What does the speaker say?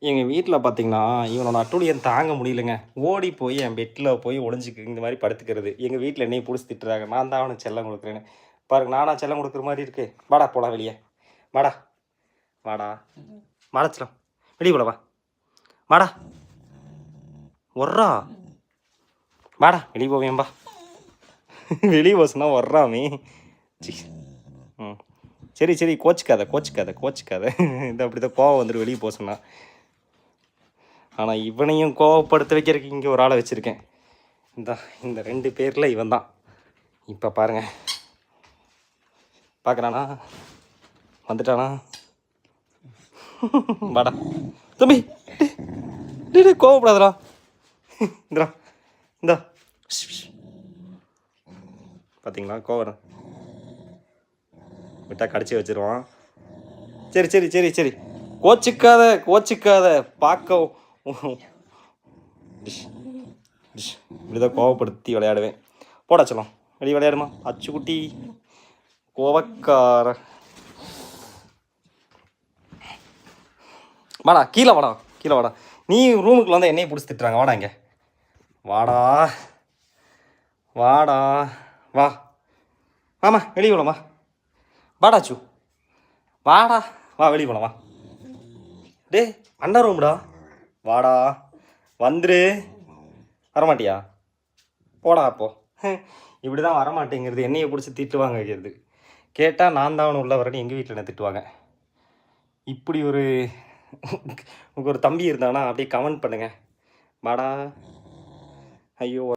எங்கள் வீட்டில் பார்த்தீங்கன்னா, இவனோட அட்டூழியம் தாங்க முடியலங்க. ஓடி போய் என் பெட்ல போய் ஒளிஞ்சுக்கு இந்த மாரி படுத்துக்கிறது. எங்க வீட்ல என்னைய புடிச்சு திட்டுறாங்க. நான் தான் அவனுக்கு செல்லம் குடுக்குறேன்னு. பாருங்க நானா செல்லம் குடுக்குற மாரி இருக்கு? வாடா போலாம் வெளிய. வாடா. வாடா. வாடா செல்லம். வெளிய போலாம் வா. வாடா. ஒர்றா. வாடா. வெளிய போவேன் வா. வெளிய போ சொன்னா ஒர்றாமே. சி. ம். சரி, சரி. கோச்சுக்காத. இது அப்படிதான் கோவம் வந்துரும் வெளிய போ சொன்னா. ஆனா இவனையும் கோவப்படுத்த வைக்கிறதுக்கு இங்கே ஒரு ஆளை வச்சுருக்கேன். இந்த 2 பேரில் இவன் தான். இப்போ பாருங்க. பார்க்குறானா? வந்துட்டானா? வாடா தம்பி. டே கோவப்படாதடா. இந்தா இந்தா. பார்த்தீங்களா கோவம் விட்டா கடிச்சு வச்சிருவான். சரி. கோச்சிக்காத பார்க்க இப்படிதான் கோவப்படுத்தி விளையாடுவேன். போடா செல்லம் வெளியே விளையாடுமா அச்சுக்குட்டி கோவக்கார. வாடா கீழே வாடா. நீ ரூமுக்குள்ள வந்து என்னையை பிடிச்சி திட்டுறாங்க. வாடா இங்கே வாடா வா. ஆமாம் வெளியே போலாமா. வாடாச்சு வாடா வா வெளியே போலாம் வா. டே அண்ணா ரூம்டா. வாடா வந்துரு. வரமாட்டியா? போடா அப்போ. இப்படி தான் வரமாட்டேங்கிறது. என்னையை பிடிச்சி திட்டுவாங்க வைக்கிறது. கேட்டால் நான் தான் அவனு உள்ள வரேன்னு எங்கள் வீட்டில் என்ன திட்டுவாங்க. இப்படி ஒரு உங்களுக்கு ஒரு தம்பி இருந்தானா அப்படியே கமெண்ட் பண்ணுங்கள். வாடா. ஐயோ.